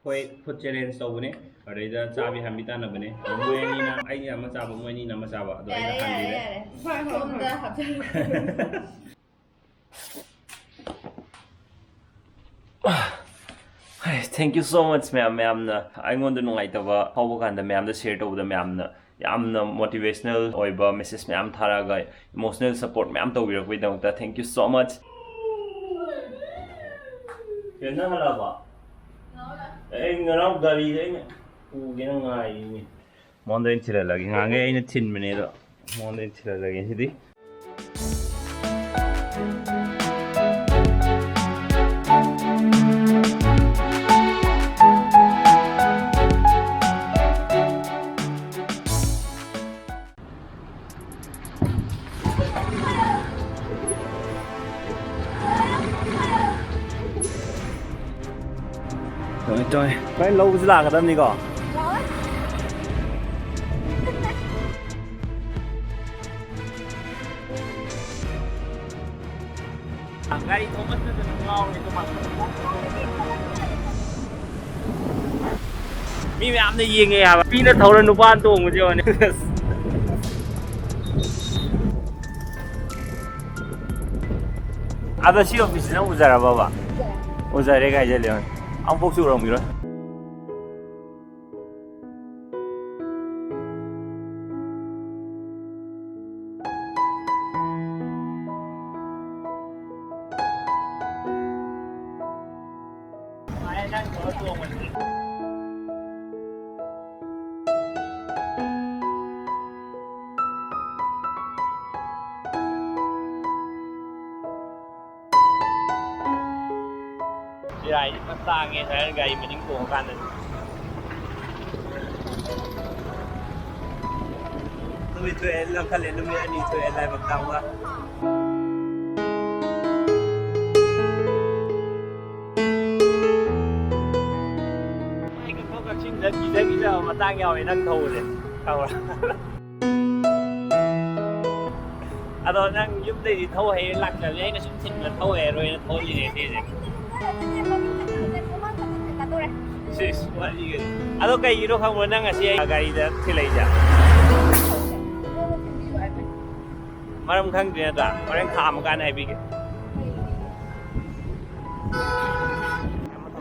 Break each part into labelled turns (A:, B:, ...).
A: ꯍꯣꯏ food challenge ꯇꯧꯕꯅꯦ ꯑꯗꯩꯗ ꯆꯥꯕꯤ ꯍꯥꯟꯕꯤ ꯇꯥꯟꯅꯕꯅꯦ ꯃꯣꯏ ꯑꯅꯤꯅ ꯑꯩꯅ ꯑꯃ ꯆꯥꯕ ꯃꯣꯏ ꯑꯅꯤꯅ ꯑꯃ ꯆꯥꯕ ꯑꯗꯣ ꯑꯩꯅ ꯍꯥꯟꯕꯤꯔꯦ
B: ꯁꯣꯝꯗ ꯍꯥꯞꯆꯜꯂꯣ
A: Thank you so much ꯃꯌꯥꯝꯅ ꯑꯩꯉꯣꯟꯗ ꯅꯨꯡꯉꯥꯏꯇꯕ ꯐꯥꯎꯕ ꯀꯥꯟꯗ ꯃꯌꯥꯝꯗ ꯁꯦꯌꯔ ꯇꯧꯕꯗ ꯌꯥꯝꯅ ꯃꯣꯇꯤꯚꯦꯁꯅꯦꯜ ꯑꯣꯏꯕ ꯃꯦꯁꯦꯖ ꯃꯌꯥꯝ ꯊꯥꯔꯛꯑꯒ ꯏꯃꯣꯁꯅꯦꯜ ꯁꯄꯣꯔꯠ ꯃꯌꯥꯝ ꯇꯧꯕꯤꯔꯛꯄꯒꯤꯗꯃꯛꯇ thank you so much ꯀꯦꯟꯅ ꯍꯜꯂꯛꯑꯕ ꯑꯩ ꯉꯔꯥꯡ ꯒꯥꯔꯤꯗ ꯑꯩꯅ ꯄꯨꯒꯦꯅ ꯉꯥꯏꯔꯤꯅꯤ ꯃꯉꯣꯟꯗ ꯑꯩꯅ ꯊꯤꯜꯍꯜꯂꯒꯦ ꯉꯥꯡꯒꯩ ꯑꯩꯅ ꯊꯤꯟꯕꯅꯦ ꯑꯗꯣ ꯃꯉꯣꯟꯗ ꯑꯩꯅ ꯊꯤꯜꯍꯜꯂꯒꯦ ꯁꯤꯗꯤ ꯇꯣꯏ ꯍꯣꯔꯦꯟ ꯂꯧꯕꯁꯨ ꯂꯥꯛꯀꯗꯕꯅꯤꯀꯣ ꯒꯥꯔꯤ ꯊꯧꯃꯟꯗꯗꯅ ꯉꯥꯎꯔꯦ ꯃꯤ ꯃꯌꯥꯝꯅ ꯌꯦꯡꯉꯦ ꯍꯥꯏꯕ ꯃꯤꯅ ꯊꯧꯔ ꯅꯨꯄꯥꯅ ꯇꯣꯡꯕꯁꯦ ꯌꯦꯡꯉꯣꯅꯦ ꯑꯗꯣ ꯁꯤ ꯑꯣꯐꯤꯁꯁꯤ ꯅꯪ ꯎꯖꯔꯕꯕ ꯎꯖꯔꯦ ꯍꯥꯏꯖꯜꯂꯦ ꯑꯃꯨꯛꯐꯥꯎꯁꯨ ꯎꯔꯝꯈꯤꯔꯣꯏ ꯔꯥꯏꯗꯤ ꯈꯔ ꯇꯥꯡꯉꯦ ꯍꯥꯏꯔꯒ ꯒꯥꯔꯤ ꯃꯅꯤꯡ ꯇꯣꯡꯉꯀꯥꯟꯗ ꯅꯨꯃꯤꯠ ꯊꯣꯛꯑꯦ ꯂꯧꯈꯠꯂꯦ ꯅꯨꯃꯤꯠ 2 ꯊꯣꯛꯑꯦ ꯂꯥꯏꯕꯛ ꯇꯥꯡꯕ ꯑꯩ ꯀꯛꯆꯤꯡꯗ ꯀꯤꯖꯕ ꯃꯇꯥꯡ ꯌꯥꯎꯋꯦ ꯅꯪ ꯊꯧꯕꯁꯦ ꯈꯪꯕ꯭ꯔꯥ ꯑꯗꯣ ꯅꯪ ꯌꯨꯝꯗꯩꯗꯤ ꯊꯧ ꯍꯩꯔ ꯂꯥꯛꯆꯕꯅꯦ ꯑꯩꯅ ꯁꯨꯝ ꯊꯤꯟꯕ ꯊꯧ ꯍꯩꯔꯣꯏꯅ ꯊꯧꯍꯜꯂꯤꯅꯦ ꯁꯤꯁꯦ ꯋꯥꯔꯤꯒꯗꯤ ꯑꯗꯣ ꯀꯩꯒꯤꯅꯣ ꯈꯪꯕ꯭ꯔꯣ ꯅꯪ ꯉꯁꯤ ꯑꯩ ꯒꯥꯔꯤꯗ ꯊꯤꯜꯂꯛꯏꯁꯦ ꯃꯔꯝ ꯈꯪꯗ꯭ꯔꯤ ꯅꯠꯇ꯭ꯔꯥ ꯍꯣꯔꯦꯟ ꯈꯥꯝꯃꯀꯥꯟꯗ ꯍꯥꯏꯕꯤꯒꯦ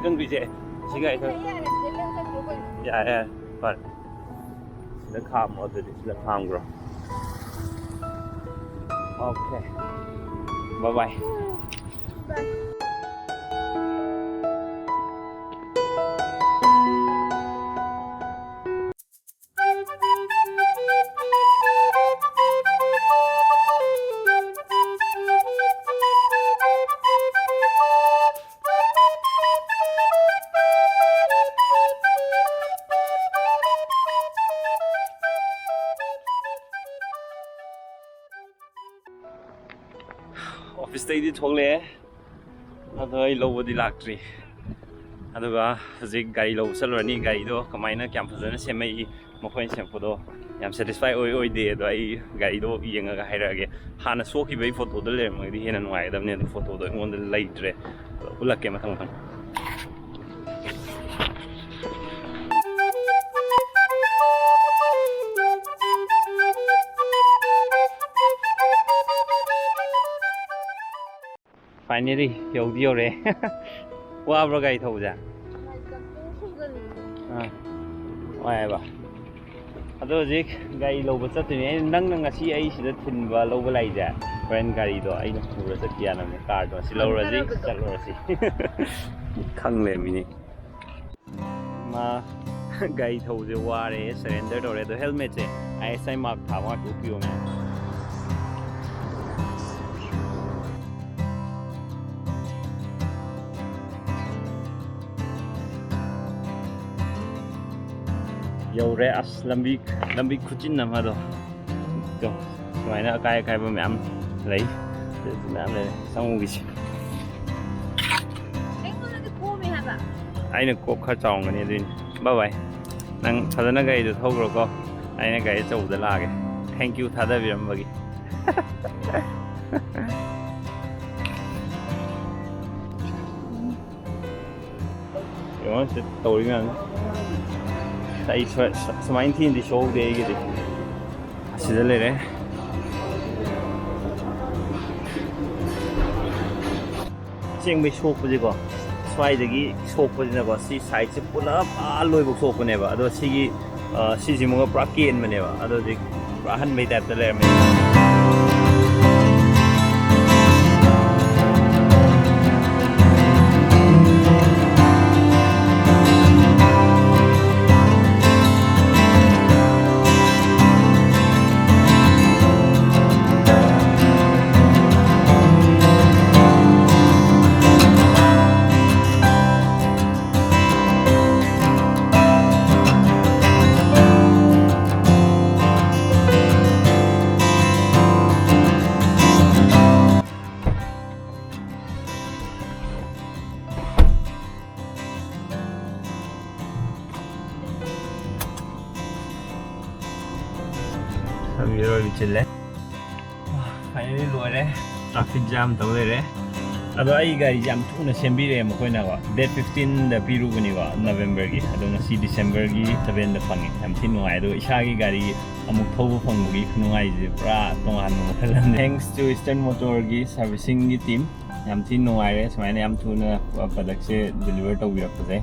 A: ꯈꯪꯗ꯭ꯔꯤꯁꯦ ꯁꯤꯒ ꯑꯩ ꯌꯥꯔꯦ ꯐꯔꯦ sila khamo dali sila khangro. Okay. Bye bye. Bye. Office-taydi thokle ado ai lobodi laktri aduga hojik gari lob chalrani gari do kamaina kyam phajana semai mokhoin sempodo yam satisfy oi de do ai gari do yenga ga hairage hana soki bai photo do le magi hena nuai adamne photo do ngon de laitre ulakke mathang mathang Finally, yauди yore. Wa bro gai thau ja. Wai ba. Ado jik gai loba chatuni nang nang asi ai sida thinba loba lai ja. Friend gari do ai no pura chatiya na me car do si lora ji chalora si. Khang le mini. Ma gai thau je ware surrender dore do helmet je. Ai sai mark tha wa tu pio me. Yaure as lambi khuchin na ma do to sumaina kai kai ba myam lei myam le samu gi aina ko kha chaung ngani din bye bye nang thadana gai do thogro ko aina gai chau da lage thank you thada biram bagi ꯌꯦꯡꯉꯣ ꯁꯤ ꯇꯧꯔꯤ ꯃꯌꯥꯝꯁꯦ ꯑꯩ ꯁꯨꯃꯥꯏꯅ ꯊꯤꯅꯗꯤ ꯁꯣꯛꯍꯧꯗꯦ ꯑꯩꯒꯤꯗꯤ ꯑꯁꯤꯗ ꯂꯩꯔꯦ ꯑꯁꯦꯡꯕꯩ ꯁꯣꯛꯄꯁꯦꯀꯣ ꯁ꯭ꯋꯥꯏꯗꯒꯤ ꯁꯣꯛꯄꯁꯤꯅꯀꯣ ꯁꯤ ꯁꯥꯏꯠꯁꯦ ꯄꯨꯂꯞ ꯂꯣꯏꯕꯧ ꯁꯣꯛꯄꯅꯦꯕ ꯑꯗꯣ ꯁꯤꯒꯤ ꯁꯤꯁꯤꯃꯨꯒ ꯄꯨꯔꯥ ꯀꯦꯟꯕꯅꯦꯕ ꯑꯗꯣ ꯍꯧꯖꯤꯛ ꯄꯨꯔꯥ ꯑꯍꯟꯕꯩ ꯇꯥꯏꯞꯇ ꯂꯩꯔꯝꯃꯦ ꯆꯤꯜꯂꯦ ꯐꯥꯏꯅꯦꯜꯂꯤ ꯂꯣꯏꯔꯦ ꯇ꯭ꯔꯥꯐꯤꯛ ꯖꯥꯝ ꯇꯧ ꯂꯩꯔꯦ ꯑꯗꯣ ꯑꯩ ꯒꯥꯔꯤꯁꯦ ꯌꯥꯝ ꯊꯨꯅ ꯁꯦꯝꯕꯤꯔꯛꯑꯦ ꯃꯈꯣꯏꯅꯀꯣ ꯗꯦꯠ 15ꯗ ꯄꯤꯔꯨꯕꯅꯤꯀꯣ ꯅꯕꯦꯝꯕꯔꯒꯤ ꯑꯗꯣ ꯉꯁꯤ ꯗꯤꯁꯦꯝꯕꯔꯒꯤ 7ꯗ ꯐꯪꯉꯦ ꯌꯥꯝ ꯊꯤ ꯅꯨꯡꯉꯥꯏ ꯑꯗꯣ ꯏꯁꯥꯒꯤ ꯒꯥꯔꯤ ꯑꯃꯨꯛ ꯊꯧꯕ ꯐꯪꯕꯒꯤ ꯈꯨꯅꯨꯡꯉꯥꯏꯁꯦ ꯄꯨꯔꯥ ꯇꯣꯉꯥꯟꯕ ꯃꯈꯜ ꯑꯃꯅꯤ ꯊꯦꯡꯛꯁ ꯇꯨ ꯏꯁꯇꯔꯟ ꯃꯣꯇꯣꯔꯒꯤ ꯁꯥꯔꯚꯤꯁꯤꯡꯒꯤ ꯇꯤꯝ ꯌꯥꯝ ꯊꯤ ꯅꯨꯡꯉꯥꯏꯔꯦ ꯁꯨꯃꯥꯏꯅ ꯌꯥꯝ ꯊꯨꯅ ꯄ꯭ꯔꯗꯛꯁꯦ ꯗꯤꯂꯤꯚꯔ ꯇꯧꯕꯤꯔꯛꯄꯁꯦ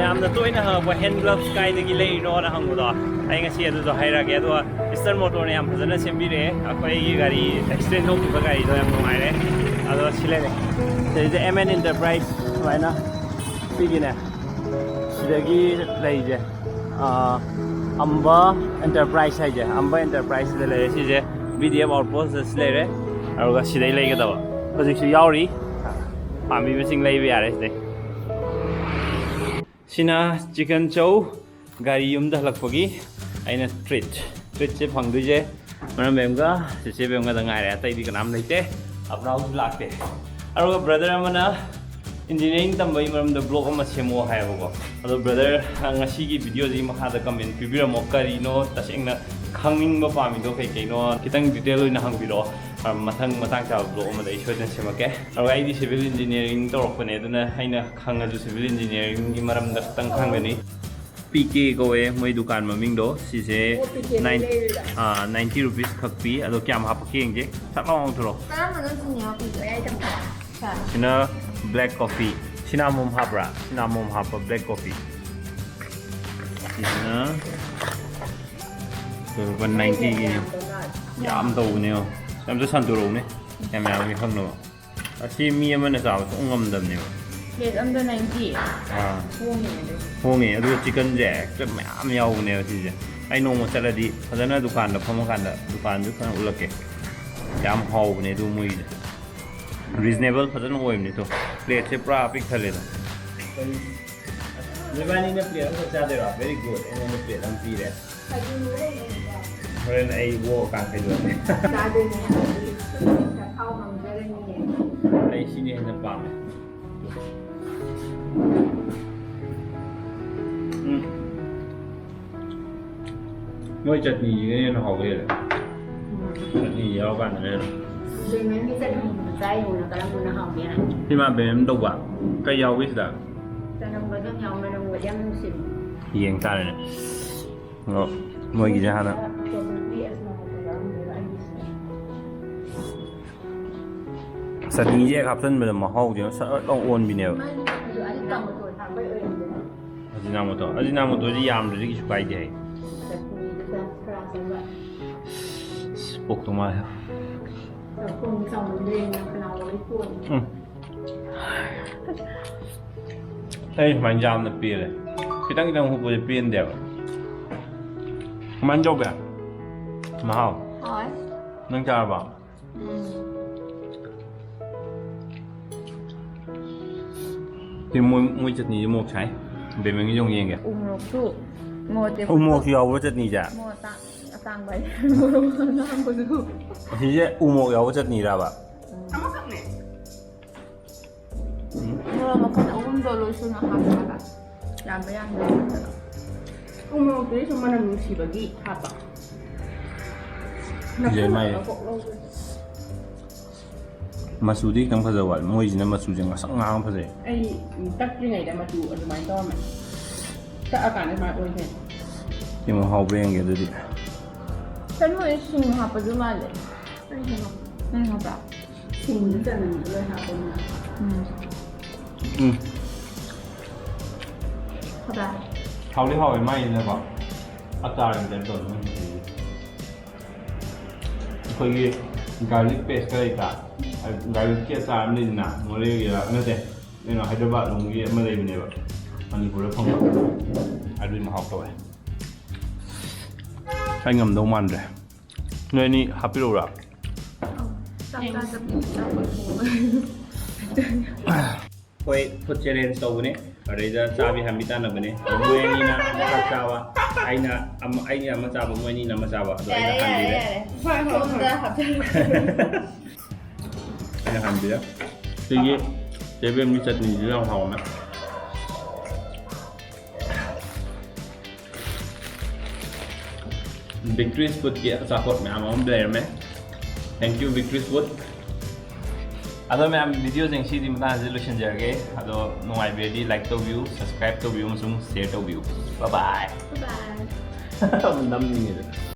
A: ꯌꯥꯝꯅ ꯇꯣꯏꯅ ꯍꯪꯉꯛꯄ ꯍꯦꯟ ꯒ꯭ꯂꯞꯁ ꯀꯥꯏꯗꯒꯤ ꯂꯩꯔꯤꯅꯣꯅ ꯍꯪꯕꯗꯣ ꯑꯩ ꯉꯁꯤ ꯑꯗꯨꯗꯣ ꯍꯥꯏꯔꯛꯑꯒꯦ ꯑꯗꯨꯒ ꯏꯁꯇꯔꯟ ꯃꯣꯇꯣꯔꯅ ꯌꯥꯝ ꯐꯖꯅ ꯁꯦꯝꯕꯤꯔꯛꯑꯦ ꯑꯩꯈꯣꯏꯒꯤ ꯒꯥꯔꯤ ꯑꯦꯛꯁꯤꯗꯦꯟ ꯊꯣꯛꯈꯤꯕ ꯒꯥꯔꯤꯗꯣ ꯌꯥꯝ ꯅꯨꯡꯉꯥꯏꯔꯦ ꯑꯗꯣ ꯁꯤ ꯂꯩꯔꯦ ꯁꯤꯗꯩꯗ MN Enterprise ꯁꯨꯃꯥꯏꯅ ꯁꯤꯒꯤꯅꯦ ꯁꯤꯗꯒꯤ ꯂꯩꯁꯦ ꯑꯝꯕ ꯑꯦꯟꯇꯔꯄ꯭ꯔꯥꯏꯁ ꯍꯥꯏꯁꯦ ꯑꯝꯕ ꯑꯦꯟꯇꯔꯄ꯭ꯔꯥꯏꯁꯁꯤꯗ ꯂꯩꯔꯦ ꯁꯤꯁꯦ BDF ꯑꯥꯎꯠꯄꯣꯁꯇ ꯂꯩꯔꯦ ꯑꯗꯨꯒ ꯁꯤꯗꯩ ꯂꯩꯒꯗꯕ ꯍꯧꯖꯤꯛꯁꯨ ꯌꯥꯎꯔꯤ ꯄꯥꯝꯕꯤꯕꯁꯤꯡ ꯂꯩꯕ ꯌꯥꯔꯦ ꯁꯤꯗꯩ ꯁꯤꯅ ꯆꯤꯀꯟ ꯆꯧ ꯒꯥꯔꯤ ꯌꯨꯝꯗ ꯍꯜꯂꯛꯄꯒꯤ ꯑꯩꯅ ꯇ꯭ꯔꯤꯠꯁꯦ ꯐꯪꯗꯣꯏꯁꯦ ꯃꯔꯝ ꯕꯦꯝꯒ ꯆꯤꯆꯦ ꯕꯦꯝꯒꯗ ꯉꯥꯏꯔꯦ ꯑꯇꯩꯗꯤ ꯀꯅꯥꯝ ꯂꯩꯇꯦ ꯑꯕ꯭ꯔꯥꯎꯁꯨ ꯂꯥꯛꯇꯦ ꯑꯗꯨꯒ ꯕ꯭ꯔꯗꯔ ꯑꯃꯅ ꯏꯟꯖꯤꯅꯤꯌꯥꯔꯤꯡ ꯇꯝꯕꯒꯤ ꯃꯔꯝꯗ ꯕ꯭ꯂꯣꯛ ꯑꯃ ꯁꯦꯝꯃꯛꯑꯣ ꯍꯥꯏꯌꯦꯕꯀꯣ ꯑꯗꯣ ꯕ꯭ꯔꯗꯔ ꯉꯁꯤꯒꯤ ꯚꯤꯗꯤꯑꯣꯁꯤꯒꯤ ꯃꯈꯥꯗ ꯀꯃꯦꯟ ꯄꯤꯕꯤꯔꯝꯃꯣ ꯀꯔꯤꯅꯣ ꯇꯁꯦꯡꯅ ꯈꯪꯅꯤꯡꯕ ꯄꯥꯝꯃꯤꯗꯣ ꯀꯩꯅꯣ ꯈꯤꯇꯪ ꯗꯤꯇꯦꯜ ꯑꯣꯏꯅ ꯍꯪꯕꯤꯔꯛꯑꯣ ꯃꯊꯪ ꯃꯇꯥꯡ ꯆꯥꯕ ꯕ꯭ꯂꯣꯛ ꯑꯃꯗ ꯑꯩ ꯁꯣꯏꯗꯅ ꯁꯦꯝꯃꯛꯀꯦ ꯑꯗꯨꯒ ꯑꯩꯗꯤ ꯁꯤꯚꯤꯜ ꯏꯟꯖꯤꯅꯤꯌꯥꯔꯤꯡ ꯇꯧꯔꯛꯄꯅꯦ ꯑꯗꯨꯅ ꯑꯩꯅ ꯈꯪꯉꯁꯨ ꯁꯤꯚꯤꯜ ꯏꯟꯖꯤꯅꯤꯌꯥꯔꯤꯡꯒꯤ ꯃꯔꯝꯗ ꯈꯤꯇꯪ ꯈꯪꯒꯅꯤ PK ꯀꯧꯋꯦ ꯃꯣꯏ ꯗꯨꯀꯥꯟ ꯃꯃꯤꯡꯗꯣ ꯁꯤꯁꯦ 90 ꯔꯨꯄꯤꯁ ꯈꯛ ꯄꯤ ꯑꯗꯣ ꯀꯌꯥꯝ ꯍꯥꯞꯄꯛꯀꯦ ꯌꯦꯡꯁꯦ ꯁꯠ ꯂꯥꯎ ꯊꯣꯔꯛꯑꯣ ꯁꯤꯅ ꯕ꯭ꯂꯦꯛ ꯀꯣꯐꯤ ꯁꯤꯅꯥꯃꯣꯝ ꯍꯥꯞꯄ꯭ꯔꯥ ꯁꯤꯅꯥꯃꯣꯝ ꯍꯥꯞꯄ ꯕ꯭ꯂꯦꯛ ꯀꯣꯐꯤ ꯁꯤꯅ 90ꯒꯤ ꯌꯥꯝ ꯇꯧꯕꯅꯦ ꯑꯝꯇ ꯁꯟꯇꯣꯔꯛꯎꯅꯦ ꯃꯌꯥꯝꯒꯤ ꯈꯪꯅꯕ ꯑꯁꯤ ꯃꯤ ꯑꯃꯅ ꯆꯥꯕ ꯁꯨꯡ ꯉꯝꯗꯕꯅꯦꯕ
B: ꯄ꯭ꯂꯦꯠ ꯑꯝꯗ 90
A: ꯍꯣꯡꯉꯦ ꯑꯗꯨꯒ ꯆꯤꯀꯟꯁꯦ ꯍꯦꯛꯇ ꯃꯌꯥꯝ ꯌꯥꯎꯕꯅꯦꯕ ꯁꯤꯁꯦ ꯑꯩ ꯅꯣꯡꯃ ꯆꯠꯂꯗꯤ ꯐꯖꯅ ꯗꯨꯀꯥꯟꯗ ꯐꯝꯃꯀꯥꯟꯗ ꯗꯨꯀꯥꯟꯁꯨ ꯐꯖꯅ ꯎꯠꯂꯛꯀꯦ ꯌꯥꯝ ꯍꯥꯎꯕꯅꯦ ꯑꯗꯨ ꯃꯣꯏꯒꯤꯁꯦ ꯔꯤꯖꯅꯦꯕꯜ ꯐꯖꯅ ꯑꯣꯏꯕꯅꯦ ꯇꯣ ꯄ꯭ꯂꯦꯠꯁꯦ ꯄꯨꯔꯥ ꯄꯤꯛ ꯊꯜꯂꯦꯗ ꯅꯣꯏꯕꯥꯅꯤꯅ ꯄ꯭ꯂꯦꯠ ꯑꯃꯈꯛ ꯆꯥꯗꯣꯏꯔꯣ ꯚꯦꯔꯤ ꯒꯨꯗ ꯑꯩꯉꯣꯟꯗ ꯄ꯭ꯂꯦꯠ ꯑꯃ ꯄꯤꯔꯦ ꯍꯣꯔꯦꯟ ꯑꯩ ꯋꯣꯛꯑꯀꯥꯟ ꯈꯩꯗꯣꯛꯑꯅꯤ ꯑꯩ ꯁꯤꯅ ꯍꯦꯟꯅ ꯄꯥꯝꯃꯦ ꯃꯣꯏ ꯆꯠꯅꯤꯁꯤꯒ ꯍꯦꯟꯅ ꯍꯥꯎꯕ ꯍꯦꯜꯂꯦ ꯆꯠꯅꯤ ꯌꯥꯎꯔꯀꯥꯟꯗꯅ ꯍꯦꯟꯅ ꯁꯤꯃꯥ ꯕꯦꯝ ꯇꯧꯕ ꯀꯩ ꯌꯥꯎꯒꯦ ꯁꯤꯗ ꯌꯦꯡ ꯇꯥꯔꯦꯅꯦ ꯑꯣ ꯃꯣꯏꯒꯤꯁꯦ ꯍꯥꯟꯅ ꯆꯠꯅꯤꯁꯦ ꯍꯦꯛ ꯍꯥꯞꯆꯤꯟꯕꯗ ꯃꯍꯥꯎꯁꯦ ꯁꯠ ꯂꯥꯎ ꯑꯣꯟꯕꯤꯅꯦꯕ ꯑꯖꯤꯅꯥꯃꯣꯇꯣꯁꯤ ꯌꯥꯝꯗ꯭ꯔꯗꯤ ꯀꯩꯁꯨ ꯀꯥꯏꯗꯦ ꯍꯥꯏ ꯄꯣꯛꯇꯣ ꯃꯥꯜꯂꯦ ꯑꯩ ꯁꯨꯃꯥꯏꯅ ꯌꯥꯝꯅ ꯄꯦꯜꯂꯦ ꯈꯤꯇꯪ ꯈꯤꯇꯪ ꯍꯨꯞꯄꯁꯦ ꯄꯦꯟꯗꯦꯕ ꯀꯃꯥꯏꯅ ꯇꯧꯒꯦ ꯃꯍꯥꯎ ꯅꯪ ꯆꯥꯔꯕ thì mùi chật nhì một trái để mình dùng gì kìa
B: Umrok tu. Mo te.
A: umo thì giàu chật nhì chả
B: Mo ta. Tang bay. Mo nang ko du.
A: thì chứ umo giàu chật nhì ra bà
B: Mo ma kan do lo su na ha ba. Yan ba yan.
C: Umrok itu cuma nusi bagi apa?
A: Vậy mày Masudi kan phải rồi, mỗi gì nó Masudi nó sắc ngang phải rồi.
C: ไอ้ตักยังไงแต่มาดูอันไม้ต้อมถ้าอากาศได้มาโอ้ยเนี่ย
A: Nhưng mà hậu bên cái gì?
B: Kan mo sing ha pa du male.
C: ไม่ใช่หรอก
B: Ha ba.
C: สิ่งนี้จะหนึ่งเลยค่ะเป็น
B: Ha ba.
A: Hậu đi hậu mai nữa bảo, ác giả làm đến tuần mình thì coi cái garlic paste cái cả, garlic kia sao mình nè, mua lấy cái là nó thế, nên là Hyderabad luôn cái mà lấy mình vậy, anh đi cũng không, anh đi mà học rồi, anh ngầm đâu man rồi, người này happy rồi à?
B: Tang ta sa ta ko.
A: Koi food challenge tau ne areda chabi hamita na bane mueni na chawa aina ama chawa mueni na ma chawa do aina handi de
B: ไฟหอมda ha.
A: aina handi de tigi tebe mi chutney ji long hawa na Victory's food ki support me am blair me thank you Victory's food Ado मैं video जेंग सी दिम ना resolution जरगे अदो नुआई बेडी like तो view subscribe तो view मसुंग share तो view bye bye
B: Bye.
A: नम नहीं है